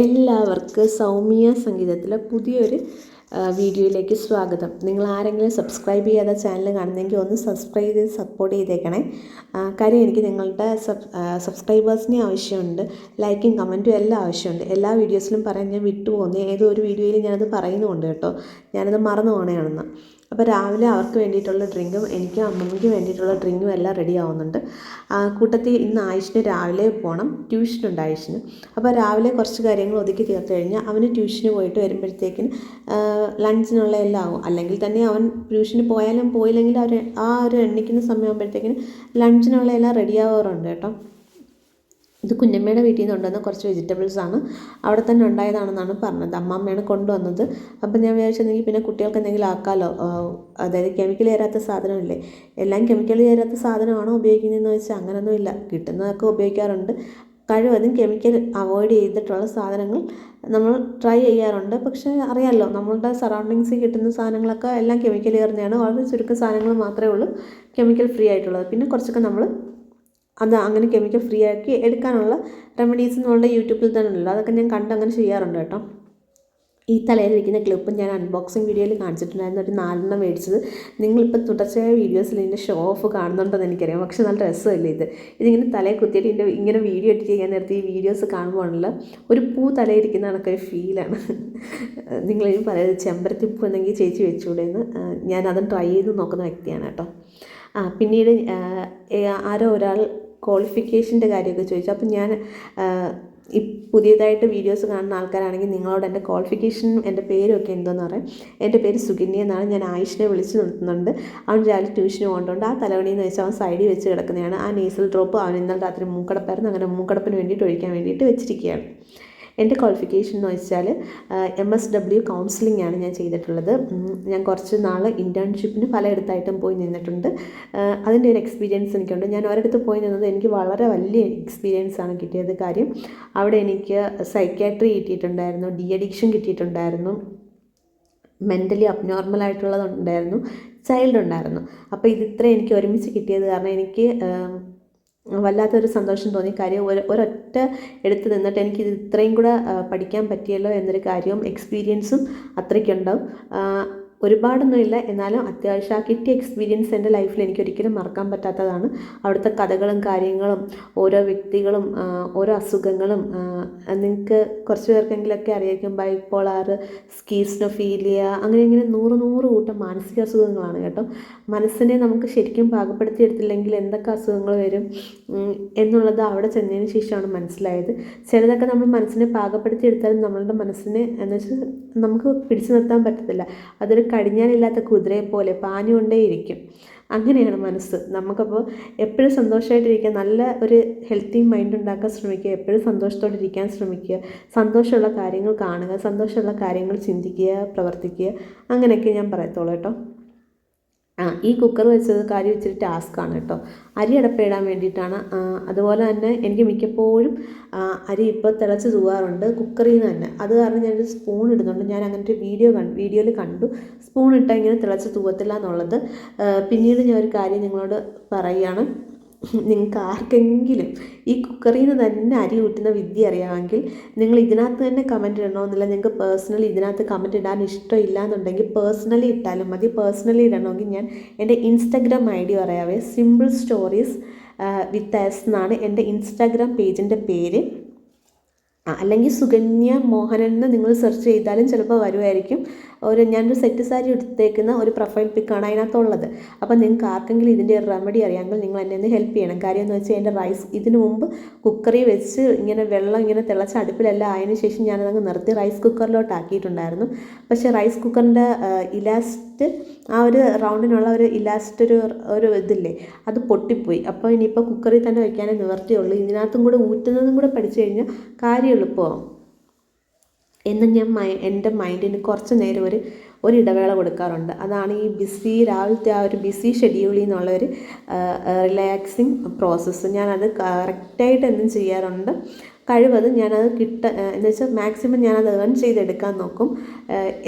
എല്ലാവർക്കും സൗമ്യ സംഗീതത്തിലെ പുതിയൊരു വീഡിയോയിലേക്ക് സ്വാഗതം. നിങ്ങൾ ആരെങ്കിലും സബ്സ്ക്രൈബ് ചെയ്യാതെ ചാനൽ കാണുന്നെങ്കിൽ ഒന്ന് സബ്സ്ക്രൈബ് ചെയ്ത് സപ്പോർട്ട് ചെയ്തേക്കണേ. കാര്യം എനിക്ക് നിങ്ങളുടെ സബ്സ്ക്രൈബേഴ്സിനെ ആവശ്യമുണ്ട്, ലൈക്കും കമൻറ്റും എല്ലാം ആവശ്യമുണ്ട്. എല്ലാ വീഡിയോസിലും പറയാൻ ഞാൻ വിട്ടുപോകുന്നു, ഏതോ ഒരു വീഡിയോയിൽ ഞാനത് പറയുന്നുമുണ്ട് കേട്ടോ, ഞാനത് മറന്നു പോകണയാണെന്ന്. അപ്പോൾ രാവിലെ അവർക്ക് വേണ്ടിയിട്ടുള്ള ഡ്രിങ്കും എനിക്കും അമ്മമ്മയ്ക്ക് വേണ്ടിയിട്ടുള്ള ഡ്രിങ്കും എല്ലാം റെഡി ആവുന്നുണ്ട്. കൂട്ടത്തിൽ ഇന്ന് ആയിഷിന് രാവിലെ പോകണം, ട്യൂഷനുണ്ട് ആയിഷിന്. അപ്പോൾ രാവിലെ കുറച്ച് കാര്യങ്ങൾ ഒതുക്കി തീർത്ത് കഴിഞ്ഞാൽ അവന് ട്യൂഷന് പോയിട്ട് വരുമ്പോഴത്തേക്കിന് ലഞ്ചിനുള്ള എല്ലാം ആവും. അല്ലെങ്കിൽ തന്നെ അവൻ ട്യൂഷന് പോയാലും പോയില്ലെങ്കിൽ ആ ഒരു എണ്ണിക്കുന്ന സമയമാകുമ്പോഴത്തേക്കിന് ലഞ്ചിനുള്ള എല്ലാം റെഡി ആവാറുണ്ട് കേട്ടോ. ഇത് കുഞ്ഞമ്മയുടെ വീട്ടിൽ നിന്ന് കൊണ്ടുവന്ന കുറച്ച് വെജിറ്റബിൾസാണ്, അവിടെ തന്നെ ഉണ്ടായതാണെന്നാണ് പറഞ്ഞത്. അമ്മമ്മയാണ് കൊണ്ടുവന്നത്. അപ്പം ഞാൻ വിചാരിച്ചെങ്കിൽ പിന്നെ കുട്ടികൾക്ക് എന്തെങ്കിലും ആക്കാമല്ലോ, അതായത് കെമിക്കൽ ചേരാത്ത സാധനമില്ലേ, എല്ലാം കെമിക്കൽ ചേരാത്ത സാധനമാണോ ഉപയോഗിക്കുന്നതെന്ന് വെച്ചാൽ അങ്ങനെയൊന്നുമില്ല, കിട്ടുന്നതൊക്കെ ഉപയോഗിക്കാറുണ്ട്. കഴിവതും കെമിക്കൽ അവോയ്ഡ് ചെയ്തിട്ടുള്ള സാധനങ്ങൾ നമ്മൾ ട്രൈ ചെയ്യാറുണ്ട്. പക്ഷേ അറിയാമല്ലോ, നമ്മളുടെ സറൗണ്ടിങ്സിൽ കിട്ടുന്ന സാധനങ്ങളൊക്കെ എല്ലാം കെമിക്കൽ ചേർന്നതാണ്. വളരെ ചുരുക്കം സാധനങ്ങൾ മാത്രമേ ഉള്ളൂ കെമിക്കൽ ഫ്രീ ആയിട്ടുള്ളത്. പിന്നെ കുറച്ചൊക്കെ നമ്മൾ അങ്ങനെ കെമിക്കൽ ഫ്രീ ആക്കി എടുക്കാനുള്ള റെമഡീസ് നമ്മളുടെ യൂട്യൂബിൽ തന്നെ ഉണ്ടല്ലോ, അതൊക്കെ ഞാൻ കണ്ട് അങ്ങനെ ചെയ്യാറുണ്ട് കേട്ടോ. ഈ തലയിലിരിക്കുന്ന ക്ലിപ്പ് ഞാൻ അൺബോക്സിങ് വീഡിയോയിൽ കാണിച്ചിട്ടുണ്ടായിരുന്നു, ഒരു 4 മേടിച്ചത്. നിങ്ങളിപ്പോൾ തുടർച്ചയായ വീഡിയോസിൽ ഇതിൻ്റെ ഷോ ഓഫ് കാണുന്നുണ്ടെന്ന് എനിക്കറിയാം, പക്ഷേ നല്ല രസമല്ലേ ഇതിങ്ങനെ തലയിൽ കുത്തിയിട്ട് ഇങ്ങനെ വീഡിയോ എഡിറ്റ് ചെയ്യാൻ നേരത്തെ ഈ വീഡിയോസ് കാണുമ്പോഴല്ല ഒരു പൂ തലയിരിക്കുന്ന കണക്കൊരു ഫീലാണ്. നിങ്ങളിനി പറയുന്നത് ചെമ്പരത്തി പൂ എന്നെങ്കിൽ ചേച്ചി വെച്ചുകൂടെ എന്ന്. ഞാനതും ട്രൈ ചെയ്ത് നോക്കുന്ന വ്യക്തിയാണ് കേട്ടോ. പിന്നീട് ആരോ ഒരാൾ ക്വാളിഫിക്കേഷൻ്റെ കാര്യമൊക്കെ ചോദിച്ചു. അപ്പം ഞാൻ ഈ പുതിയതായിട്ട് വീഡിയോസ് കാണുന്ന ആൾക്കാരാണെങ്കിൽ നിങ്ങളോട് എൻ്റെ ക്വാളിഫിക്കേഷനും എൻ്റെ പേരും ഒക്കെ എന്തോന്ന് പറയാം. എൻ്റെ പേര് സുകന്യ എന്നാണ്. ഞാൻ ആയിഷിനെ വിളിച്ച് നിർത്തുന്നുണ്ട്. അവൻ രാവിലെ ട്യൂഷന് പോകേണ്ടതുകൊണ്ട് ആ തലവണിയെന്ന് വെച്ചാൽ അവൻ സൈഡിൽ വെച്ച് കിടക്കുന്നതാണ്. ആ നേസൽ ഡ്രോപ്പ് അവൻ ഇന്നലെ രാത്രി മൂക്കടപ്പായിരുന്നു, അങ്ങനെ മൂക്കടപ്പിന് വേണ്ടിയിട്ട് ഒഴിക്കാൻ വേണ്ടിയിട്ട് വെച്ചിരിക്കുകയാണ്. എൻ്റെ ക്വാളിഫിക്കേഷൻ എന്ന് വെച്ചാൽ MSW കൗൺസിലിംഗ് ആണ് ഞാൻ ചെയ്തിട്ടുള്ളത്. ഞാൻ കുറച്ച് നാൾ ഇൻറ്റേൺഷിപ്പിന് പലയിടത്തായിട്ടും പോയി നിന്നിട്ടുണ്ട്. അതിൻ്റെ ഒരു എക്സ്പീരിയൻസ് എനിക്കുണ്ട്. ഞാൻ ഒരിടത്ത് പോയി നിന്നത് എനിക്ക് വളരെ വലിയ എക്സ്പീരിയൻസ് ആണ് കിട്ടിയത്. കാര്യം അവിടെ എനിക്ക് സൈക്യാട്രി കിട്ടിയിട്ടുണ്ടായിരുന്നു, ഡി അഡിക്ഷൻ കിട്ടിയിട്ടുണ്ടായിരുന്നു, മെൻ്റലി അബ്നോർമലായിട്ടുള്ളതുണ്ടായിരുന്നു, ചൈൽഡ് ഉണ്ടായിരുന്നു. അപ്പോൾ ഇതിത്ര എനിക്ക് ഒരുമിച്ച് കിട്ടിയത് കാരണം എനിക്ക് വല്ലാത്തൊരു സന്തോഷം തോന്നി. കാര്യം ഒരൊറ്റ എടുത്ത് നിന്നിട്ട് എനിക്കിത് ഇത്രയും കൂടെ പഠിക്കാൻ പറ്റിയല്ലോ എന്നൊരു കാര്യവും എക്സ്പീരിയൻസും അത്രയ്ക്കുണ്ടാവും. ഒരുപാടൊന്നുമില്ല, എന്നാലും അത്യാവശ്യം ആ കിട്ടിയ എക്സ്പീരിയൻസ് എൻ്റെ ലൈഫിൽ എനിക്കൊരിക്കലും മറക്കാൻ പറ്റാത്തതാണ്. അവിടുത്തെ കഥകളും കാര്യങ്ങളും ഓരോ വ്യക്തികളും ഓരോ അസുഖങ്ങളും നിങ്ങൾക്ക് കുറച്ച് പേർക്കെങ്കിലൊക്കെ അറിയായിരിക്കും. ബൈപ്പോളാർ, സ്കീസ്നോഫീലിയ, അങ്ങനെ ഇങ്ങനെ 100 കൂട്ടം മാനസിക അസുഖങ്ങളാണ് കേട്ടോ. മനസ്സിനെ നമുക്ക് ശരിക്കും പാകപ്പെടുത്തിയെടുത്തില്ലെങ്കിൽ എന്തൊക്കെ അസുഖങ്ങൾ വരും എന്നുള്ളത് അവിടെ ചെന്നതിന് ശേഷമാണ് മനസ്സിലായത്. ചിലതൊക്കെ നമ്മൾ മനസ്സിനെ പാകപ്പെടുത്തിയെടുത്താലും നമ്മളുടെ മനസ്സിനെ എന്ന് വെച്ചാൽ നമുക്ക് പിടിച്ചു നിർത്താൻ പറ്റത്തില്ല. അതൊരു കടിഞ്ഞാനില്ലാത്ത കുതിരയെ പോലെ പാഞ്ഞുകൊണ്ടേയിരിക്കും. അങ്ങനെയാണ് മനസ്സ്. നമുക്കപ്പോൾ എപ്പോഴും സന്തോഷമായിട്ടിരിക്കുക, നല്ല ഒരു ഹെൽത്തി മൈൻഡ് ഉണ്ടാക്കാൻ ശ്രമിക്കുക, എപ്പോഴും സന്തോഷത്തോടെ ഇരിക്കാൻ ശ്രമിക്കുക, സന്തോഷമുള്ള കാര്യങ്ങൾ കാണുക, സന്തോഷമുള്ള കാര്യങ്ങൾ ചിന്തിക്കുക, പ്രവർത്തിക്കുക, അങ്ങനെയൊക്കെ ഞാൻ പറയത്തുള്ളൂ കേട്ടോ. ഈ കുക്കർ വെച്ചത് കാര്യം ഇച്ചിരി ടാസ്ക്കാണ് കേട്ടോ. അരി അടപ്പയിടാൻ വേണ്ടിയിട്ടാണ്. അതുപോലെ തന്നെ എനിക്ക് മിക്കപ്പോഴും അരി ഇപ്പോൾ തിളച്ച് തൂവാറുണ്ട് കുക്കറിൽ നിന്ന് തന്നെ. അത് കാരണം ഞാനൊരു സ്പൂൺ ഇടുന്നുണ്ട്. ഞാൻ അങ്ങനത്തെ വീഡിയോയിൽ കണ്ടു, സ്പൂൺ ഇട്ടാൽ ഇങ്ങനെ തിളച്ച് തൂവത്തില്ല എന്നുള്ളത്. പിന്നീട് ഞാൻ ഒരു കാര്യം നിങ്ങളോട് പറയുകയാണ്. നിങ്ങൾക്ക് ആർക്കെങ്കിലും ഈ കുക്കറിൽ നിന്ന് തന്നെ അരി ഊറ്റുന്ന വിദ്യ അറിയാമെങ്കിൽ നിങ്ങൾ ഇതിനകത്ത് തന്നെ കമൻറ്റ് ഇടണമെന്നില്ല. നിങ്ങൾക്ക് പേഴ്സണലി ഇതിനകത്ത് കമൻറ്റ് ഇടാൻ ഇഷ്ടമില്ല എന്നുണ്ടെങ്കിൽ പേഴ്സണലി ഇട്ടാലും മതി. പേഴ്സണലി ഇടണമെങ്കിൽ ഞാൻ എൻ്റെ ഇൻസ്റ്റാഗ്രാം ID പറയാവേ, സിമ്പിൾ സ്റ്റോറീസ് വിത്ത് എസ് എന്നാണ് എൻ്റെ ഇൻസ്റ്റാഗ്രാം പേജിൻ്റെ പേര്. അല്ലെങ്കിൽ സുകന്യ മോഹനൻ എന്ന് നിങ്ങൾ സെർച്ച് ചെയ്താലും ചിലപ്പോൾ വരുമായിരിക്കും. ഞാനൊരു സെറ്റ് സാരി എടുത്തേക്കുന്ന ഒരു പ്രൊഫൈൽ പിക്കാണ് അതിനകത്തുള്ളത്. അപ്പോൾ നിങ്ങൾക്ക് ആർക്കെങ്കിലും ഇതിൻ്റെ ഒരു റെമഡി അറിയാമെങ്കിൽ നിങ്ങൾ എന്നെ ഒന്ന് ഹെൽപ്പ് ചെയ്യണം. കാര്യം എന്ന് വെച്ചാൽ എൻ്റെ റൈസ് ഇതിനു മുമ്പ് കുക്കറിൽ വെച്ച് ഇങ്ങനെ വെള്ളം ഇങ്ങനെ തിളച്ച അടുപ്പിലെല്ലാം ആയതിനു ശേഷം ഞാനതങ്ങ് നിർത്തി റൈസ് കുക്കറിലോട്ട് ആക്കിയിട്ടുണ്ടായിരുന്നു. പക്ഷേ റൈസ് കുക്കറിൻ്റെ ഇലാസ്റ്റ് ആ ഒരു റൗണ്ടിനുള്ള ഒരു ഇലാസ്റ്റ് ഒരു ഇതില്ലേ, അത് പൊട്ടിപ്പോയി. അപ്പോൾ ഇനിയിപ്പോൾ കുക്കറിൽ തന്നെ വയ്ക്കാനേ നിവർത്തിയുള്ളൂ. ഇതിനകത്തും കൂടെ ഊറ്റുന്നതും കൂടെ പഠിച്ചു കഴിഞ്ഞാൽ കാര്യം എളുപ്പമാവും എന്ന് ഞാൻ എൻ്റെ മൈൻഡിന് കുറച്ച് നേരം ഒരു ഇടവേള കൊടുക്കാറുണ്ട്. അതാണ് ഈ രാവിലത്തെ ആ ഒരു ബിസി ഷെഡ്യൂളിൽ നിന്നുള്ളൊരു റിലാക്സിങ് പ്രോസസ്സ്. ഞാനത് കറക്റ്റായിട്ട് എന്നും ചെയ്യാറുണ്ട്. കഴിവതും ഞാനത് എന്ന് വെച്ചാൽ മാക്സിമം ഞാനത് ഏൺ ചെയ്തെടുക്കാൻ നോക്കും.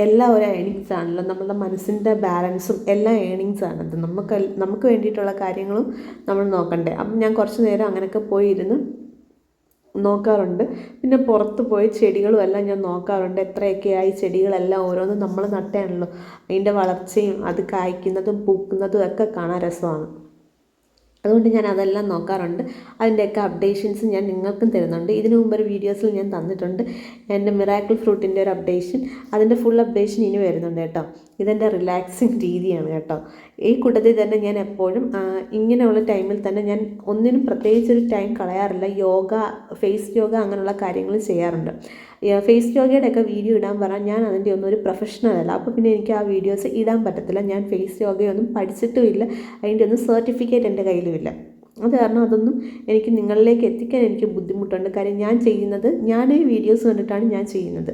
എല്ലാം ഒരു ഏണിങ്സ് ആണല്ലോ, നമ്മളുടെ മനസ്സിൻ്റെ ബാലൻസും എല്ലാം ഏണിങ്സ് ആണത്. നമുക്ക് വേണ്ടിയിട്ടുള്ള കാര്യങ്ങളും നമ്മൾ നോക്കണ്ടേ. അപ്പം ഞാൻ കുറച്ച് നേരം അങ്ങനെയൊക്കെ പോയിരുന്ന് നോക്കാറുണ്ട്. പിന്നെ പുറത്ത് പോയി ചെടികളും എല്ലാം ഞാൻ നോക്കാറുണ്ട്. എത്രയൊക്കെയായി ചെടികളെല്ലാം ഓരോന്നും നമ്മൾ നട്ടയാണല്ലോ, അതിൻ്റെ വളർച്ചയും അത് കായ്ക്കുന്നതും പൂക്കുന്നതും ഒക്കെ കാണാൻ രസമാണ്. അതുകൊണ്ട് ഞാൻ അതെല്ലാം നോക്കാറുണ്ട്. അതിൻ്റെയൊക്കെ അപ്ഡേഷൻസ് ഞാൻ നിങ്ങൾക്കും തരുന്നുണ്ട്. ഇതിനു മുമ്പ് ഒരു വീഡിയോസിൽ ഞാൻ തന്നിട്ടുണ്ട് എൻ്റെ മിറാക്കിൾ ഫ്രൂട്ടിൻ്റെ ഒരു അപ്ഡേഷൻ. അതിൻ്റെ ഫുൾ അപ്ഡേഷൻ ഇനി വരുന്നുണ്ട് കേട്ടോ. ഇതെൻ്റെ റിലാക്സിങ് രീതിയാണ് കേട്ടോ. ഈ കൂട്ടത്തിൽ തന്നെ ഞാൻ എപ്പോഴും ഇങ്ങനെയുള്ള ടൈമിൽ തന്നെ ഞാൻ ഒന്നിനും പ്രത്യേകിച്ചൊരു ടൈം കളയാറില്ല. യോഗ, ഫേസ് യോഗ അങ്ങനെയുള്ള കാര്യങ്ങൾ ചെയ്യാറുണ്ട്. ഫേസ് യോഗയുടെയൊക്കെ വീഡിയോ ഇടാൻ പറഞ്ഞാൽ ഞാൻ അതിൻ്റെ ഒന്നും ഒരു പ്രൊഫഷണൽ അല്ല. അപ്പോൾ പിന്നെ എനിക്ക് ആ വീഡിയോസ് ഇടാൻ പറ്റത്തില്ല. ഞാൻ ഫേസ് യോഗയൊന്നും പഠിച്ചിട്ടുമില്ല, അതിൻ്റെ ഒന്നും സർട്ടിഫിക്കറ്റ് എൻ്റെ കയ്യിലുമില്ല. അത് കാരണം അതൊന്നും എനിക്ക് നിങ്ങളിലേക്ക് എത്തിക്കാൻ എനിക്ക് ബുദ്ധിമുട്ടുണ്ട്. കാര്യം ഞാൻ ഈ വീഡിയോസ് കണ്ടിട്ടാണ് ഞാൻ ചെയ്യുന്നത്.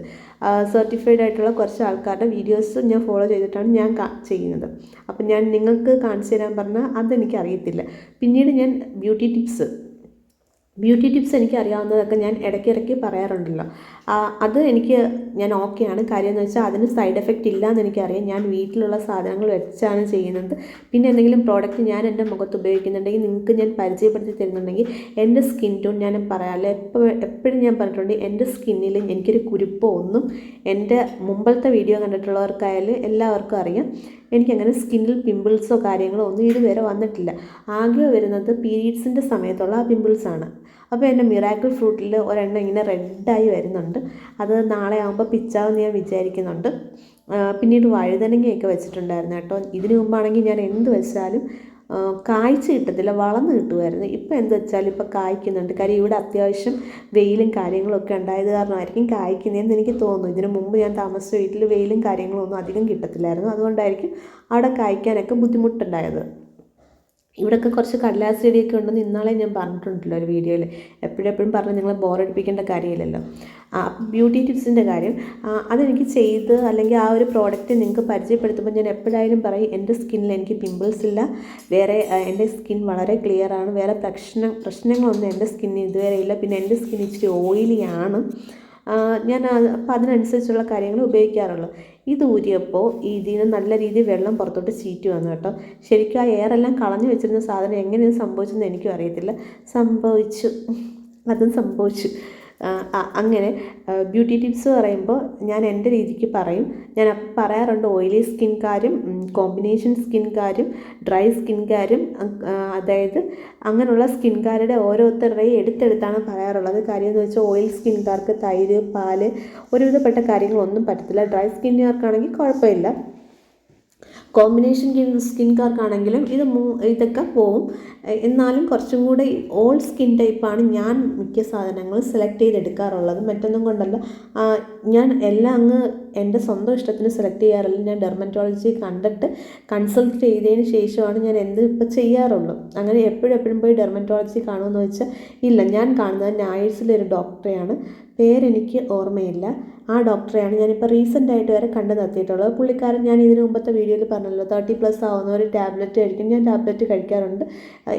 സർട്ടിഫൈഡ് ആയിട്ടുള്ള കുറച്ച് ആൾക്കാരുടെ വീഡിയോസ് ഞാൻ ഫോളോ ചെയ്തിട്ടാണ് ഞാൻ ചെയ്യുന്നത്. അപ്പം ഞാൻ നിങ്ങൾക്ക് കാണിച്ചു തരാൻ പറഞ്ഞാൽ അതെനിക്കറിയത്തില്ല. പിന്നീട് ഞാൻ ബ്യൂട്ടി ടിപ്സ് എനിക്ക് അറിയാവുന്നതൊക്കെ ഞാൻ ഇടയ്ക്കിടയ്ക്ക് പറയാറുണ്ടല്ലോ. അത് ഞാൻ ഓക്കെയാണ്. കാര്യം എന്ന് വെച്ചാൽ അതിന് സൈഡ് എഫക്റ്റ് ഇല്ലയെന്ന് എനിക്കറിയാം. ഞാൻ വീട്ടിലുള്ള സാധനങ്ങൾ വെച്ചാണ് ചെയ്യുന്നത്. പിന്നെ എന്തെങ്കിലും പ്രോഡക്റ്റ് ഞാൻ എൻ്റെ മുഖത്ത് ഉപയോഗിക്കുന്നുണ്ടെങ്കിൽ നിങ്ങൾക്ക് ഞാൻ പരിചയപ്പെടുത്തി തരുന്നുണ്ടെങ്കിൽ എൻ്റെ സ്കിൻ ടോൺ ഞാൻ പറയാമല്ലോ. എപ്പോഴും ഞാൻ പറഞ്ഞിട്ടുണ്ട്, എൻ്റെ സ്കിന്നിൽ എനിക്കൊരു കുരുപ്പോ ഒന്നും എൻ്റെ മുമ്പത്തെ വീഡിയോ കണ്ടിട്ടുള്ളവർക്കായാലും എല്ലാവർക്കും അറിയാം, എനിക്കങ്ങനെ സ്കിന്നിൽ പിമ്പിൾസോ കാര്യങ്ങളോ ഒന്നും ഇതുവരെ വന്നിട്ടില്ല. ആകെ വരുന്നത് പീരീഡ്സിൻ്റെ സമയത്തുള്ള ആ പിമ്പിൾസാണ്. അപ്പോൾ എൻ്റെ മിറാക്കിൾ ഫ്രൂട്ടിൽ ഒരെണ്ണം ഇങ്ങനെ റെഡായി വരുന്നുണ്ട്. അത് നാളെ ആകുമ്പോൾ പിച്ചാവെന്ന് ഞാൻ വിചാരിക്കുന്നുണ്ട്. പിന്നീട് വഴുതനങ്ങയൊക്കെ വെച്ചിട്ടുണ്ടായിരുന്നു കേട്ടോ. ഇതിനു മുമ്പാണെങ്കിൽ ഞാൻ എന്ത് വെച്ചാലും കായ്ച്ച് കിട്ടത്തില്ല, വളർന്ന് കിട്ടുമായിരുന്നു. ഇപ്പം എന്ത് വെച്ചാലും ഇപ്പം കായ്ക്കുന്നുണ്ട്. കാര്യം ഇവിടെ അത്യാവശ്യം വെയിലും കാര്യങ്ങളൊക്കെ ഉണ്ടായത് കാരണമായിരിക്കും കായ്ക്കുന്നതെന്ന് എനിക്ക് തോന്നുന്നു. ഇതിനു മുമ്പ് ഞാൻ താമസിച്ച വീട്ടിൽ വെയിലും കാര്യങ്ങളും ഒന്നും അധികം കിട്ടത്തില്ലായിരുന്നു. അതുകൊണ്ടായിരിക്കും അവിടെ കായ്ക്കാനൊക്കെ ബുദ്ധിമുട്ടുണ്ടായത്. ഇവിടെയൊക്കെ കുറച്ച് കടലാസ് ചെടിയൊക്കെ ഉണ്ടെന്ന് ഇന്നാളെ ഞാൻ പറഞ്ഞിട്ടുണ്ടല്ലോ ഒരു വീഡിയോയിൽ. എപ്പോഴും പറഞ്ഞ് നിങ്ങളെ ബോറടിപ്പിക്കേണ്ട കാര്യമില്ലല്ലോ. ബ്യൂട്ടി ടിപ്സിൻ്റെ കാര്യം അതെനിക്ക് ചെയ്ത് അല്ലെങ്കിൽ ആ ഒരു പ്രോഡക്റ്റ് നിങ്ങൾക്ക് പരിചയപ്പെടുത്തുമ്പോൾ ഞാൻ എപ്പോഴായാലും പറയും, എൻ്റെ സ്കിന്നിൽ എനിക്ക് പിമ്പിൾസ് ഇല്ല, എൻ്റെ സ്കിൻ വളരെ ക്ലിയറാണ്, വേറെ പ്രശ്നങ്ങളൊന്നും എൻ്റെ സ്കിന്നിന് ഇതുവരെ ഇല്ല. പിന്നെ എൻ്റെ സ്കിൻ ഇച്ചിരി ഓയിലിയാണ്. ഞാൻ അപ്പോൾ അതിനനുസരിച്ചുള്ള കാര്യങ്ങൾ ഉപയോഗിക്കാറുള്ളൂ. ഇത് ഊരിയപ്പോൾ ഇതിൽ നിന്ന് നല്ല രീതിയിൽ വെള്ളം പുറത്തോട്ട് ചീറ്റി വന്നു കേട്ടോ. ശരിക്കും ആ എയറെല്ലാം കളഞ്ഞു വെച്ചിരുന്ന സാധനം എങ്ങനെയാണ് സംഭവിച്ചതെന്ന് എനിക്കും അറിയത്തില്ല. അതും സംഭവിച്ചു. അങ്ങനെ ബ്യൂട്ടി ടിപ്സ് പറയുമ്പോൾ ഞാൻ എൻ്റെ രീതിക്ക് പറയും. ഞാൻ പറയാറുണ്ട് ഓയിലി സ്കിൻകാരും കോമ്പിനേഷൻ സ്കിൻകാരും ഡ്രൈ സ്കിൻകാരും, അതായത് അങ്ങനെയുള്ള സ്കിൻകാരുടെ ഓരോരുത്തരുടെയും എടുത്തെടുത്താണ് പറയാറുള്ളത്. കാര്യം എന്ന് വെച്ചാൽ ഓയിൽ സ്കിൻകാർക്ക് തൈര്, പാല്, ഒരുവിധപ്പെട്ട കാര്യങ്ങളൊന്നും പറ്റത്തില്ല. ഡ്രൈ സ്കിന്നുകാർക്കാണെങ്കിൽ കുഴപ്പമില്ല. കോമ്പിനേഷൻ സ്കിൻകാർക്കാണെങ്കിലും ഇതൊക്കെ പോവും. എന്നാലും കുറച്ചും കൂടെ ഓൾ സ്കിൻ ടൈപ്പാണ് ഞാൻ മിക്ക സാധനങ്ങളും സെലക്ട് ചെയ്തെടുക്കാറുള്ളത്. മറ്റൊന്നും കൊണ്ടല്ല, ഞാൻ എല്ലാം അങ്ങ് എൻ്റെ സ്വന്തം ഇഷ്ടത്തിന് സെലക്ട് ചെയ്യാറില്ല. ഞാൻ ഡെർമറ്റോളജി കണ്ടിട്ട് കൺസൾട്ട് ചെയ്തതിന് ശേഷമാണ് ഞാൻ ഇപ്പോൾ ചെയ്യാറുള്ളൂ. അങ്ങനെ എപ്പോഴും പോയി ഡെർമറ്റോളജി കാണുമെന്ന് വെച്ചാൽ ഇല്ല. ഞാൻ കാണുന്നത് നായേഴ്സിലൊരു ഡോക്ടറെയാണ്, പേരെനിക്ക് ഓർമ്മയില്ല. ആ ഡോക്ടറെയാണ് ഞാനിപ്പോൾ റീസെൻ്റായിട്ട് വരെ കണ്ടു നിർത്തിയിട്ടുള്ളത്. പുള്ളിക്കാരൻ ഞാൻ ഇതിന് മുമ്പത്തെ വീഡിയോയിൽ പറഞ്ഞല്ലോ, 30+ ആവുന്നവർ ടാബ്ലറ്റ് കഴിക്കും. ഞാൻ ടാബ്ലറ്റ് കഴിക്കാറുണ്ട്.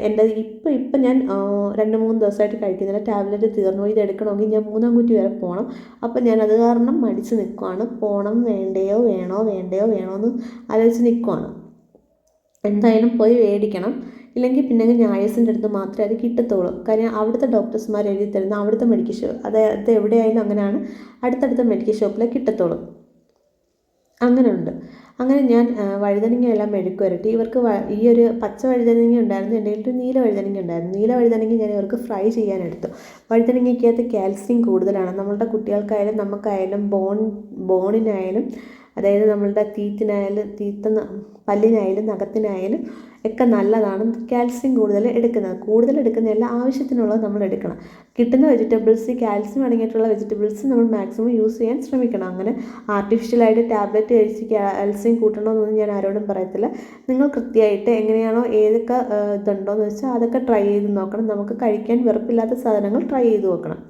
എൻ്റെ ഇപ്പം ഞാൻ 2-3 ദിവസമായിട്ട് കഴിക്കുന്നില്ല. ടാബ്ലറ്റ് തീർന്നു. ഇത് എടുക്കണമെങ്കിൽ ഞാൻ 3-ാം കുറ്റി വരെ പോകണം. അപ്പം ഞാൻ അത് കാരണം മടിച്ച് നിൽക്കുവാണ്. പോകണം, വേണോ എന്ന് ആലോചിച്ച് നിൽക്കുവാണ്. എന്തായാലും പോയി മേടിക്കണം. ഇല്ലെങ്കിൽ പിന്നെ നായേഴ്സിൻ്റെ അടുത്ത് മാത്രമേ അത് കിട്ടത്തുള്ളൂ. കാര്യം അവിടുത്തെ ഡോക്ടേഴ്സ്മാർ എഴുതി തരുന്ന അവിടുത്തെ മെഡിക്കൽ ഷോപ്പ്, അതായത് എവിടെയായാലും അങ്ങനെയാണ്, അടുത്തടുത്ത മെഡിക്കൽ ഷോപ്പിലേ കിട്ടത്തുള്ളൂ. അങ്ങനെയുണ്ട്. അങ്ങനെ ഞാൻ വഴുതനങ്ങയെല്ലാം മെഴുക്ക് വരട്ടി. ഇവർക്ക് ഈ ഒരു പച്ച വഴുതനങ്ങ ഉണ്ടായിരുന്നു, എൻ്റെ കയ്യിൽ നീല വഴുതനങ്ങ ഉണ്ടായിരുന്നു. നീല വഴുതനങ്ങ ഞാൻ ഇവർക്ക് ഫ്രൈ ചെയ്യാനെടുത്തു. വഴുതനങ്ങയ്ക്കകത്ത് കാൽസ്യം കൂടുതലാണ്. നമ്മളുടെ കുട്ടികൾക്കായാലും നമുക്കായാലും ബോണിനായാലും, അതായത് നമ്മളുടെ പല്ലിനായാലും നഖത്തിനായാലും ഒക്കെ നല്ലതാണ് കാൽസ്യം കൂടുതൽ എടുക്കുന്നതല്ല, ആവശ്യത്തിനുള്ളത് നമ്മൾ എടുക്കണം. കിട്ടുന്ന വെജിറ്റബിൾസ്, കാൽസ്യം അടങ്ങിയിട്ടുള്ള വെജിറ്റബിൾസ് നമ്മൾ മാക്സിമം യൂസ് ചെയ്യാൻ ശ്രമിക്കണം. അങ്ങനെ ആർട്ടിഫിഷ്യലായിട്ട് ടാബ്ലറ്റ് കഴിച്ച് കാൽസ്യം കൂട്ടണമെന്നൊന്നും ഞാൻ ആരോടും പറയത്തില്ല. നിങ്ങൾ കൃത്യമായിട്ട് എങ്ങനെയാണോ ഏതൊക്കെ ഇതുണ്ടോയെന്ന് വെച്ചാൽ അതൊക്കെ ട്രൈ ചെയ്ത് നോക്കണം. നമുക്ക് കഴിക്കാൻ വെറുപ്പില്ലാത്ത സാധനങ്ങൾ ട്രൈ ചെയ്ത് നോക്കണം.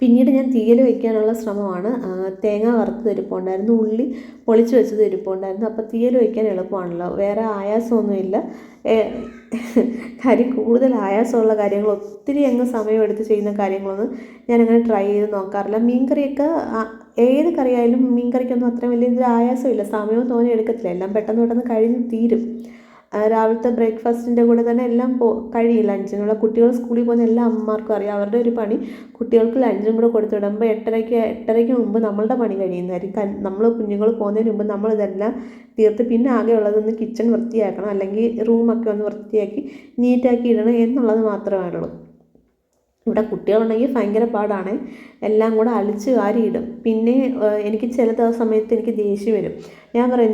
പിന്നീട് ഞാൻ തീയൽ വയ്ക്കാനുള്ള ശ്രമമാണ്. തേങ്ങ വറുത്തത് ഇരിപ്പുണ്ടായിരുന്നു, ഉള്ളി പൊളിച്ച് വെച്ചത് ഇരിപ്പുണ്ടായിരുന്നു. അപ്പോൾ തീയൽ വയ്ക്കാൻ എളുപ്പമാണല്ലോ, വേറെ ആയാസമൊന്നുമില്ല. കാര്യം കൂടുതൽ ആയാസമുള്ള കാര്യങ്ങൾ, ഒത്തിരി അങ്ങ് സമയമെടുത്ത് ചെയ്യുന്ന കാര്യങ്ങളൊന്നും ഞാനങ്ങനെ ട്രൈ ചെയ്ത് നോക്കാറില്ല. മീൻകറിയൊക്കെ ഏത് കറിയായാലും മീൻകറിക്കൊന്നും അത്ര വലിയ ആയാസമില്ല, സമയവും തോന്നി എടുക്കത്തില്ല, എല്ലാം പെട്ടെന്ന് പെട്ടെന്ന് കഴിഞ്ഞ് തീരും. രാവിലത്തെ ബ്രേക്ക്ഫാസ്റ്റിൻ്റെ കൂടെ തന്നെ എല്ലാം കഴിയും. ലഞ്ചിനുള്ള കുട്ടികൾ സ്കൂളിൽ പോകുന്ന എല്ലാ അമ്മമാർക്കും അറിയാം, അവരുടെ ഒരു പണി കുട്ടികൾക്ക് ലഞ്ചും കൂടെ കൊടുത്തു വിടുമ്പോൾ എട്ടരയ്ക്ക് മുമ്പ് നമ്മളുടെ പണി കഴിയുന്നതായിരിക്കും. നമ്മൾ കുഞ്ഞുങ്ങൾ പോകുന്നതിന് മുമ്പ് നമ്മളിതെല്ലാം തീർത്ത് പിന്നെ ആകെ ഉള്ളതൊന്ന് കിച്ചൺ വൃത്തിയാക്കണം, അല്ലെങ്കിൽ റൂമൊക്കെ ഒന്ന് വൃത്തിയാക്കി നീറ്റാക്കി ഇടണം എന്നുള്ളത് മാത്രമേ ഉള്ളൂ. ഇവിടെ കുട്ടികളുണ്ടെങ്കിൽ ഭയങ്കര പാടാണ്, എല്ലാം കൂടെ അഴിച്ച് വാരിയിടും. പിന്നെ എനിക്ക് ചില സമയത്ത് എനിക്ക് ദേഷ്യം വരും. ഞാൻ പറയും,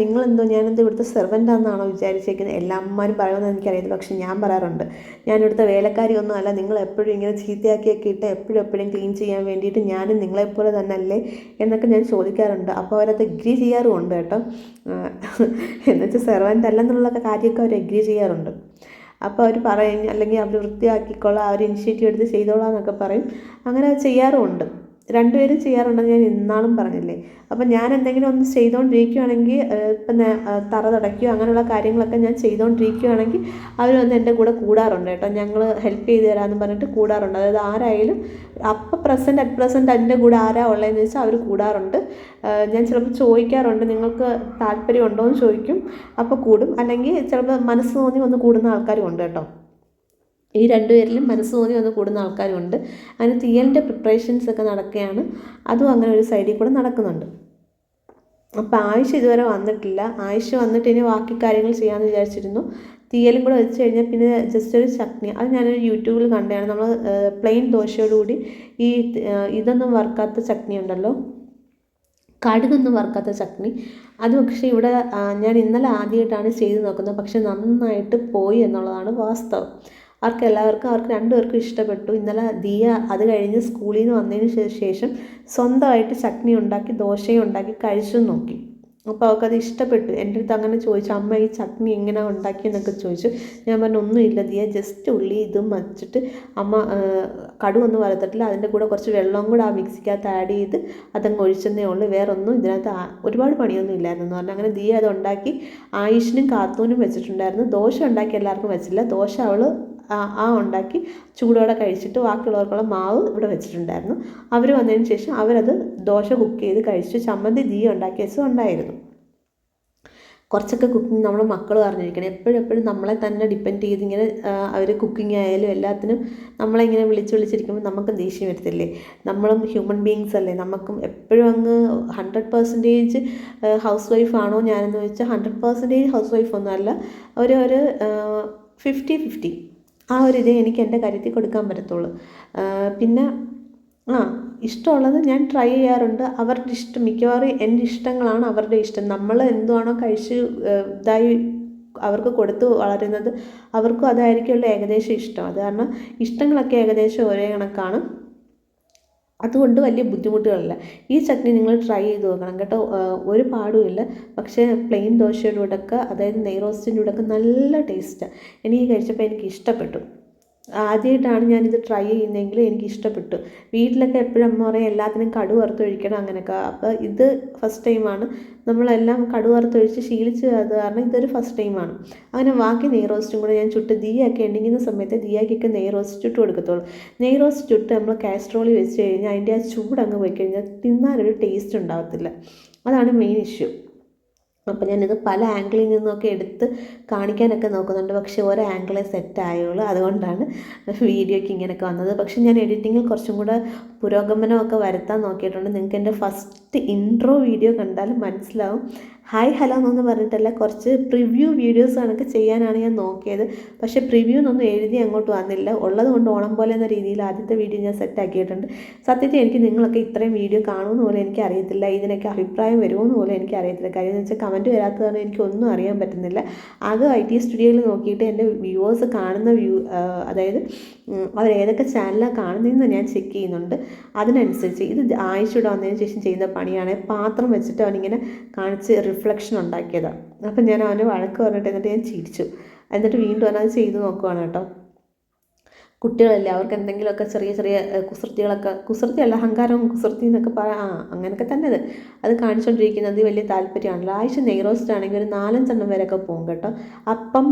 ഞാനെന്തോ ഇവിടുത്തെ സെർവൻ്റാണെന്നാണോ വിചാരിച്ചേക്കുന്നത്? എല്ലാ അമ്മമാരും പറയുമെന്ന് എനിക്കറിയത്തില്ല, പക്ഷെ ഞാൻ പറയാറുണ്ട്, ഞാൻ ഇവിടുത്തെ വേലക്കാരിയൊന്നും അല്ല, നിങ്ങൾ എപ്പോഴും ഇങ്ങനെ ചീത്തയാക്കിയൊക്കെ ഇട്ട് എപ്പോഴും ക്ലീൻ ചെയ്യാൻ വേണ്ടിയിട്ട് ഞാനും നിങ്ങളെപ്പോലെ തന്നെ അല്ലേ എന്നൊക്കെ ഞാൻ ചോദിക്കാറുണ്ട്. അപ്പോൾ അവരത് എഗ്രി ചെയ്യാറുമുണ്ട് കേട്ടോ. എന്നുവെച്ചാൽ സെർവൻ്റ് അല്ലെന്നുള്ള കാര്യമൊക്കെ അവർ എഗ്രി ചെയ്യാറുണ്ട്. അപ്പോൾ അവർ പറയും, അല്ലെങ്കിൽ അവർ വൃത്തിയാക്കിക്കോളാം, അവർ ഇനിഷ്യേറ്റീവ് എടുത്ത് ചെയ്തോളാം എന്നൊക്കെ പറയും. അങ്ങനെ ചെയ്യാറുമുണ്ട്, രണ്ടുപേരും ചെയ്യാറുണ്ടെന്ന് ഞാൻ ഇന്നാളും പറഞ്ഞില്ലേ. അപ്പം ഞാൻ എന്തെങ്കിലും ഒന്ന് ചെയ്തുകൊണ്ടിരിക്കുകയാണെങ്കിൽ, ഇപ്പം തറ തുടയ്ക്കുകയോ അങ്ങനെയുള്ള കാര്യങ്ങളൊക്കെ ഞാൻ ചെയ്തുകൊണ്ടിരിക്കുകയാണെങ്കിൽ അവർ വന്ന് എൻ്റെ കൂടെ കൂടാറുണ്ട് കേട്ടോ. ഞങ്ങൾ ഹെൽപ്പ് ചെയ്ത് തരാമെന്ന് പറഞ്ഞിട്ട് കൂടാറുണ്ട്. അതായത് ആരായാലും അപ്പം അറ്റ് പ്രസൻറ്റ് എൻ്റെ കൂടെ ആരാ ഉള്ളതെന്ന് വെച്ചാൽ അവർ കൂടാറുണ്ട്. ഞാൻ ചിലപ്പോൾ ചോദിക്കാറുണ്ട്, നിങ്ങൾക്ക് താല്പര്യമുണ്ടോ എന്ന് ചോദിക്കും, അപ്പോൾ കൂടും. അല്ലെങ്കിൽ ചിലപ്പോൾ മനസ്സ് തോന്നി വന്ന് കൂടുന്ന ആൾക്കാരും ഉണ്ട് കേട്ടോ. ഈ രണ്ടുപേരിലും മനസ്സ് തോന്നി വന്ന് കൂടുന്ന ആൾക്കാരുമുണ്ട്. അങ്ങനെ തീയലിൻ്റെ പ്രിപ്പറേഷൻസ് ഒക്കെ നടക്കുകയാണ്, അതും അങ്ങനെ ഒരു സൈഡിൽ കൂടെ നടക്കുന്നുണ്ട്. അപ്പോൾ ആയിഷ് ഇതുവരെ വന്നിട്ടില്ല. ആയിഷ് വന്നിട്ട് ഇനി ബാക്കി കാര്യങ്ങൾ ചെയ്യാമെന്ന് വിചാരിച്ചിരുന്നു. തീയലും കൂടെ വെച്ച് കഴിഞ്ഞാൽ പിന്നെ ജസ്റ്റ് ഒരു ചട്നി, അത് ഞാനൊരു യൂട്യൂബിൽ കണ്ടതാണ്. നമ്മൾ പ്ലെയിൻ ദോശയോടുകൂടി ഈ ഇതൊന്നും വറുക്കാത്ത ചട്നി ഉണ്ടല്ലോ, കടുകൊന്നും വറുക്കാത്ത ചട്നി, അത് പക്ഷേ ഇവിടെ ഞാൻ ഇന്നലെ ആദ്യമായിട്ടാണ് ചെയ്ത് നോക്കുന്നത്. പക്ഷെ നന്നായിട്ട് പോയി എന്നുള്ളതാണ് വാസ്തവം. അവർക്ക് രണ്ടുപേർക്കും ഇഷ്ടപ്പെട്ടു. ഇന്നലെ ദിയ അത് കഴിഞ്ഞ് സ്കൂളിൽ നിന്ന് വന്നതിന് ശേഷം സ്വന്തമായിട്ട് ചട്നി ഉണ്ടാക്കി ദോശയും ഉണ്ടാക്കി കഴിച്ചു നോക്കി. അപ്പോൾ അവൾക്കത് ഇഷ്ടപ്പെട്ടു. എൻ്റെ അടുത്ത് അങ്ങനെ ചോദിച്ചു, അമ്മ ഈ ചട്നി എങ്ങനെയാണ് ഉണ്ടാക്കിയെന്നൊക്കെ ചോദിച്ചു. ഞാൻ പറഞ്ഞു, ഒന്നുമില്ല ദിയ, ജസ്റ്റ് ഉള്ളി ഇതും വച്ചിട്ട് അമ്മ കടുകൊന്നും വറുത്തിട്ടില്ല, അതിൻ്റെ കൂടെ കുറച്ച് വെള്ളവും കൂടെ ആ മിക്സിക്കകത്ത് ആഡ് ചെയ്ത് അതങ്ങ് ഒഴിച്ചെന്നേ ഉള്ളൂ, വേറൊന്നും ഇതിനകത്ത് ഒരുപാട് പണിയൊന്നും ഇല്ലായിരുന്നു പറഞ്ഞു. അങ്ങനെ ദിയ അത് ഉണ്ടാക്കി ആയിഷിനും കാത്തൂനും വെച്ചിട്ടുണ്ടായിരുന്നു. ദോശ ഉണ്ടാക്കി എല്ലാവർക്കും വെച്ചില്ല, ദോശ അവൾ ഉണ്ടാക്കി ചൂടോടെ കഴിച്ചിട്ട് ബാക്കിയുള്ളവർക്കുള്ള മാവ് ഇവിടെ വെച്ചിട്ടുണ്ടായിരുന്നു. അവർ വന്നതിന് ശേഷം അവരത് ദോശ കുക്ക് ചെയ്ത് കഴിച്ചു. ചമ്മന്തി ദിയ ഉണ്ടാക്കി വെച്ചത് ഉണ്ടായിരുന്നു. കുറച്ചൊക്കെ കുക്കിംഗ് നമ്മൾ മക്കൾ അറിഞ്ഞിരിക്കണം. എപ്പോഴും നമ്മളെ തന്നെ ഡിപ്പെൻഡ് ചെയ്ത് ഇങ്ങനെ അവർ കുക്കിംഗ് ആയാലും എല്ലാത്തിനും നമ്മളിങ്ങനെ വിളിച്ചിരിക്കുമ്പോൾ നമുക്ക് ദേഷ്യം വരത്തില്ലേ? നമ്മളും ഹ്യൂമൻ ബീങ്സ് അല്ലേ, നമുക്കും എപ്പോഴും അങ്ങ് 100% ഹൗസ് വൈഫ് ആണോ ഞാനെന്ന് വെച്ചാൽ 100% ഹൗസ് വൈഫ് ഒന്നും അല്ല, ഒരു 50-50 ആ ഒരു ഇതേ എനിക്ക് എൻ്റെ കാര്യത്തിൽ കൊടുക്കാൻ പറ്റത്തുള്ളൂ. പിന്നെ ഇഷ്ടമുള്ളത് ഞാൻ ട്രൈ ചെയ്യാറുണ്ട്. അവരുടെ ഇഷ്ടം, മിക്കവാറും എൻ്റെ ഇഷ്ടങ്ങളാണ് അവരുടെ ഇഷ്ടം. നമ്മൾ എന്തുവാണോ കഴിച്ച് ഇതായി അവർക്ക് കൊടുത്ത് വളരുന്നത്, അവർക്കും അതായിരിക്കുമല്ലോ ഏകദേശം ഇഷ്ടം. അത് കാരണം ഇഷ്ടങ്ങളൊക്കെ ഏകദേശം ഒരേ കണക്കാണ്, അതുകൊണ്ട് വലിയ ബുദ്ധിമുട്ടുകളില്ല. ഈ ചട്നി നിങ്ങൾ ട്രൈ ചെയ്ത് നോക്കണം കേട്ടോ, ഒരു പാടുമില്ല. പക്ഷേ പ്ലെയിൻ ദോശയുടെ കൂടെയൊക്കെ, അതായത് നെയ് റോസ്റ്റിൻ്റെ കൂടെയൊക്കെ നല്ല ടേസ്റ്റാണ്. എനിക്ക് കഴിച്ചപ്പോൾ എനിക്ക് ഇഷ്ടപ്പെട്ടു. ആദ്യമായിട്ടാണ് ഞാനിത് ട്രൈ ചെയ്യുന്നതെങ്കിൽ എനിക്ക് ഇഷ്ടപ്പെട്ടു. വീട്ടിലൊക്കെ എപ്പോഴും അമ്മ പറയും എല്ലാത്തിനും കടുക് വറുത്തൊഴിക്കണം അങ്ങനെയൊക്കെ. അപ്പോൾ ഇത് ഫസ്റ്റ് ടൈമാണ്, നമ്മളെല്ലാം കടുക് വറുത്തൊഴിച്ച് ശീലിച്ച് അത് കാരണം ഇതൊരു ഫസ്റ്റ് ടൈമാണ്. അങ്ങനെ ബാക്കി നെയ് റോസ്റ്റും കൂടെ ഞാൻ ചുട്ട് ദിയയൊക്കെ എണ്ണിക്കുന്ന സമയത്ത് ദിയയ്ക്കൊക്കെ നെയ് റോസ്റ്റ് ചുട്ട് കൊടുക്കത്തുള്ളൂ. നെയ് റോസ്റ്റ് ചുട്ട് നമ്മൾ കാസ്ട്രോളിൽ വെച്ച് കഴിഞ്ഞാൽ അതിൻ്റെ ആ ചൂടങ്ങ് പോയി കഴിഞ്ഞാൽ തിന്നാനൊരു ടേസ്റ്റ് ഉണ്ടാകത്തില്ല. അതാണ് മെയിൻ ഇഷ്യൂ. അപ്പോൾ ഞാനിത് പല ആംഗിളിൽ നിന്നൊക്കെ എടുത്ത് കാണിക്കാനൊക്കെ നോക്കുന്നുണ്ട്, പക്ഷേ ഓരോ ആംഗിളെ സെറ്റ് ആയുള്ളൂ. അതുകൊണ്ടാണ് വീഡിയോയ്ക്ക് ഇങ്ങനെയൊക്കെ വന്നത്. പക്ഷേ ഞാൻ എഡിറ്റിങ്ങിൽ കുറച്ചും കൂടെ പുരോഗമനമൊക്കെ വരുത്താൻ നോക്കിയിട്ടുണ്ട്. നിങ്ങൾക്ക് എൻ്റെ ഫസ്റ്റ് ഇൻട്രോ വീഡിയോ കണ്ടാലും മനസ്സിലാവും. ഹായ് ഹലോ എന്നൊന്നും പറഞ്ഞിട്ടല്ല, കുറച്ച് പ്രിവ്യൂ വീഡിയോസ് കണക്ക് ചെയ്യാനാണ് ഞാൻ നോക്കിയത്. പക്ഷേ പ്രിവ്യൂ എന്നൊന്നും എഴുതി അങ്ങോട്ട് വന്നില്ല. ഉള്ളത് കൊണ്ട് ഓണം പോലെ എന്ന രീതിയിൽ ആദ്യത്തെ വീഡിയോ ഞാൻ സെറ്റ് ആക്കിയിട്ടുണ്ട്. സത്യത്തിൽ എനിക്ക് നിങ്ങളൊക്കെ ഇത്രയും വീഡിയോ കാണുമെന്ന് പോലും എനിക്ക് അറിയത്തില്ല, ഇതിനൊക്കെ അഭിപ്രായം വരുമെന്ന് പോലും എനിക്ക് അറിയത്തില്ല. കാര്യം എന്ന് വെച്ചാൽ കമൻറ്റ് വരാത്തതാണ്, എനിക്കൊന്നും അറിയാൻ പറ്റുന്നില്ല. അത് IT സ്റ്റുഡിയോയിൽ നോക്കിയിട്ട് എൻ്റെ വ്യൂവേഴ്സ് കാണുന്ന അതായത് അവരേതൊക്കെ ചാനലാണ് കാണുന്നതെന്ന് ഞാൻ ചെക്ക് ചെയ്യുന്നുണ്ട്. അതിനനുസരിച്ച് ഇത് ആഴ്ചയുടെ വന്നതിന് ശേഷം ചെയ്യുന്ന പണിയാണ്. പാത്രം വെച്ചിട്ട് അവനിങ്ങനെ കാണിച്ച് റിഫ്ലക്ഷൻ ഉണ്ടാക്കിയതാണ്. അപ്പം ഞാൻ അവൻ്റെ വഴക്ക് പറഞ്ഞിട്ട് എന്നിട്ട് ഞാൻ ചിരിച്ചു. എന്നിട്ട് വീണ്ടും അവനത് ചെയ്ത് നോക്കുവാണ് കേട്ടോ. കുട്ടികളല്ലേ, അവർക്ക് എന്തെങ്കിലുമൊക്കെ ചെറിയ ചെറിയ കുസൃതികളൊക്കെ, കുസൃതിയല്ല അഹങ്കാരവും കുസൃതി എന്നൊക്കെ അങ്ങനെയൊക്കെ തന്നെ അത് കാണിച്ചുകൊണ്ടിരിക്കുന്നത് വലിയ താല്പര്യമാണല്ലോ. ആഴ്ച നെയ് റോസ്റ്റ് ആണെങ്കിൽ ഒരു 4-5 വരെയൊക്കെ പോകും കേട്ടോ. അപ്പം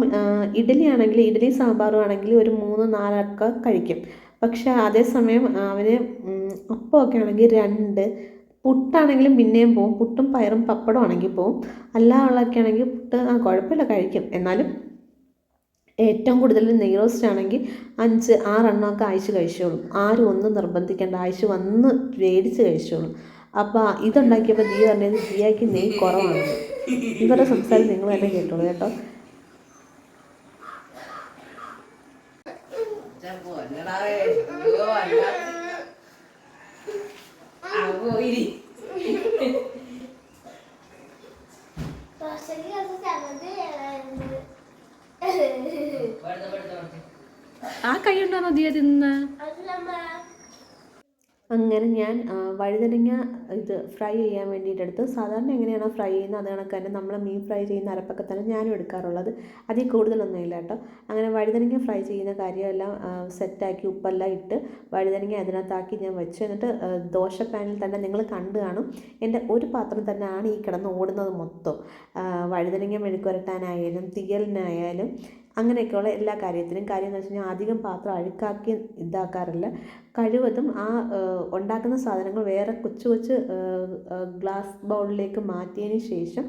ഇഡ്ഡലി ആണെങ്കിൽ, ഇഡ്ഡലി സാമ്പാറും ആണെങ്കിൽ ഒരു 3-4 കഴിക്കും. പക്ഷേ അതേസമയം അവന് അപ്പമൊക്കെ ആണെങ്കിൽ 2, പുട്ടാണെങ്കിലും പിന്നെയും പോവും, പുട്ടും പയറും പപ്പടം ആണെങ്കിൽ പോവും. അല്ലാതൊക്കെ ആണെങ്കിൽ പുട്ട് കുഴപ്പമില്ല കഴിക്കും. എന്നാലും ഏറ്റവും കൂടുതൽ നെയ് റോസ്റ്റ് ആണെങ്കിൽ 5-6 ആഴ്ച കഴിച്ചോളും. ആരും ഒന്നും നിർബന്ധിക്കേണ്ട, ആഴ്ച വന്ന് മേടിച്ച് കഴിച്ചോളും. അപ്പോൾ ഇതുണ്ടാക്കിയപ്പോൾ ദിയ പറഞ്ഞത് ദിയയ്ക്ക് നെയ്യ് കുറവാണെന്ന്. ഇവരുടെ സംസാരം നിങ്ങൾ തന്നെ കേട്ടോളൂ കേട്ടോ. ആ കൈ ഉണ്ടോ ദിയ തിന്ന്? അങ്ങനെ ഞാൻ വഴുതനങ്ങ ഇത് ഫ്രൈ ചെയ്യാൻ വേണ്ടിയിട്ടെടുത്ത്. സാധാരണ എങ്ങനെയാണോ ഫ്രൈ ചെയ്യുന്നത് അത് കണക്ക് തന്നെ നമ്മൾ മീൻ ഫ്രൈ ചെയ്യുന്ന അരപ്പൊക്കെ തന്നെ ഞാനും എടുക്കാറുള്ളത്. അതിൽ കൂടുതലൊന്നുമില്ല കേട്ടോ. അങ്ങനെ വഴുതനങ്ങ ഫ്രൈ ചെയ്യുന്ന കാര്യമെല്ലാം സെറ്റാക്കി ഉപ്പെല്ലാം ഇട്ട് വഴുതനങ്ങ അതിനകത്താക്കി ഞാൻ വെച്ചു. എന്നിട്ട് ദോശ പാനിൽ തന്നെ നിങ്ങൾ കണ്ടു കാണും, എൻ്റെ ഒരു പാത്രം തന്നെയാണ് ഈ കിടന്ന് ഓടുന്നത് മൊത്തം. വഴുതനങ്ങ മെഴുക്ക് പുരട്ടാനായാലും തീയലിനായാലും അങ്ങനെയൊക്കെയുള്ള എല്ലാ കാര്യത്തിനും. കാര്യം എന്ന് വെച്ച് കഴിഞ്ഞാൽ അധികം പാത്രം അഴുക്കാക്കി ഇതാക്കാറില്ല. കഴിവതും ആ ഉണ്ടാക്കുന്ന സാധനങ്ങൾ വേറെ കൊച്ചു കൊച്ചു ഗ്ലാസ് ബൗളിലേക്ക് മാറ്റിയതിന് ശേഷം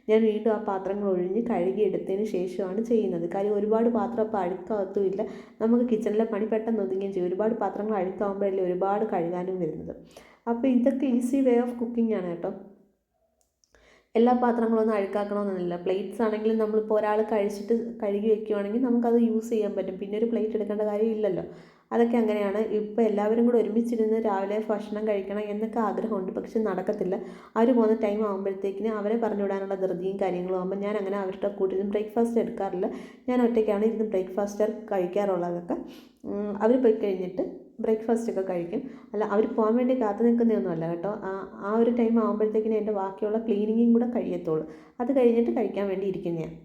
ഞാൻ വീണ്ടും ആ പാത്രങ്ങൾ ഒഴിഞ്ഞ് കഴുകിയെടുത്തതിന് ശേഷമാണ് ചെയ്യുന്നത്. കാര്യം ഒരുപാട് പാത്രം അപ്പോൾ അഴുക്കാകത്തുമില്ല, നമുക്ക് കിച്ചണിലെ പണി പെട്ടെന്ന് ഒതുങ്ങുകയും ചെയ്യും. ഒരുപാട് പാത്രങ്ങൾ അഴുക്കാകുമ്പോഴല്ലേ ഒരുപാട് കഴുകാനും വരുന്നത്. അപ്പോൾ ഇതൊക്കെ ഈസി വേ ഓഫ് കുക്കിംഗ് ആണ് കേട്ടോ. എല്ലാ പാത്രങ്ങളൊന്നും അഴുക്കാക്കണമെന്നില്ല. പ്ലേറ്റ്സ് ആണെങ്കിലും നമ്മളിപ്പോൾ ഒരാൾ കഴിച്ചിട്ട് കഴുകി വെക്കുകയാണെങ്കിൽ നമുക്കത് യൂസ് ചെയ്യാൻ പറ്റും. പിന്നെ ഒരു പ്ലേറ്റ് എടുക്കേണ്ട കാര്യമില്ലല്ലോ. അതൊക്കെ അങ്ങനെയാണ്. ഇപ്പോൾ എല്ലാവരും കൂടെ ഒരുമിച്ചിരുന്ന് രാവിലെ ഭക്ഷണം കഴിക്കണം എന്നൊക്കെ ആഗ്രഹമുണ്ട്, പക്ഷെ നടക്കത്തില്ല. അവർ പോകുന്ന ടൈം ആകുമ്പോഴത്തേക്കിന് അവരെ പറഞ്ഞു വിടാനുള്ള ധൃതിയും കാര്യങ്ങളും ആകുമ്പോൾ ഞാൻ അങ്ങനെ അവരുടെ കൂട്ടിലും ബ്രേക്ക്ഫാസ്റ്റ് എടുക്കാറില്ല. ഞാൻ ഒറ്റയ്ക്കാണ് ഇരുന്ന് ബ്രേക്ക്ഫാസ്റ്റ് കഴിക്കാറുള്ളതൊക്കെ. അവർ പോയി കഴിഞ്ഞിട്ട് ബ്രേക്ക്ഫാസ്റ്റൊക്കെ കഴിക്കും. അല്ല, അവർ പോകാൻ വേണ്ടി കാത്തു നിൽക്കുന്നതൊന്നുമല്ല കേട്ടോ. ആ ഒരു ടൈം ആകുമ്പോഴത്തേക്കിനും എൻ്റെ ബാക്കിയുള്ള ക്ലീനിങ്ങും കൂടെ കഴിയത്തുള്ളൂ. അത് കഴിഞ്ഞിട്ട് കഴിക്കാൻ വേണ്ടി ഇരിക്കുന്നതാണ്.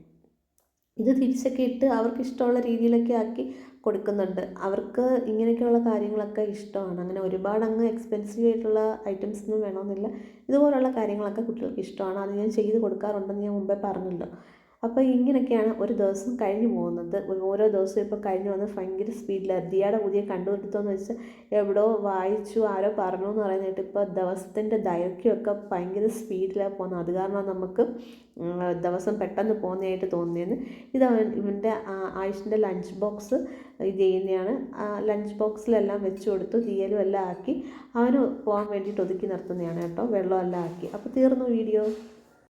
ഇത് തിരിച്ചൊക്കെ ഇട്ട് അവർക്ക് ഇഷ്ടമുള്ള രീതിയിലൊക്കെ ആക്കി കൊടുക്കുന്നുണ്ട്. അവർക്ക് ഇങ്ങനെയൊക്കെയുള്ള കാര്യങ്ങളൊക്കെ ഇഷ്ടമാണ്. അങ്ങനെ ഒരുപാട് അങ്ങ് എക്സ്പെൻസീവ് ആയിട്ടുള്ള ഐറ്റംസ് ഒന്നും വേണമെന്നില്ല. ഇതുപോലുള്ള കാര്യങ്ങളൊക്കെ കുട്ടികൾക്ക് ഇഷ്ടമാണ്. അത് ഞാൻ ചെയ്ത് കൊടുക്കാറുണ്ടെന്ന് ഞാൻ മുമ്പേ പറഞ്ഞല്ലോ. അപ്പോൾ ഇങ്ങനെയൊക്കെയാണ് ഒരു ദിവസം കഴിഞ്ഞു പോകുന്നത്. ഓരോ ദിവസവും ഇപ്പോൾ കഴിഞ്ഞു വന്ന് ഭയങ്കര സ്പീഡിലാണ്. ദിയയുടെ പുതിയ കണ്ടുപിടുത്തമെന്ന് വെച്ചാൽ എവിടെയോ വായിച്ചു, ആരോ പറഞ്ഞു എന്ന് പറയുന്നിട്ട് ഇപ്പോൾ ദിവസത്തിൻ്റെ ദൈർഘ്യമൊക്കെ ഭയങ്കര സ്പീഡിലാണ് പോകുന്നത്. അത് കാരണം നമുക്ക് ദിവസം പെട്ടെന്ന് പോകുന്നതായിട്ട് തോന്നിയെന്ന്. ഇത് ഇവൻ്റെ ആയുഷിൻ്റെ ലഞ്ച് ബോക്സ് ഇത് ചെയ്യുന്നതാണ്. ലഞ്ച് ബോക്സിലെല്ലാം വെച്ച് കൊടുത്തു, തീയലും എല്ലാം ആക്കി അവന് പോകാൻ വേണ്ടിയിട്ട് ഒതുക്കി നിർത്തുന്നതാണ് കേട്ടോ. വെള്ളമെല്ലാം ആക്കി. അപ്പോൾ തീർന്നു വീഡിയോ.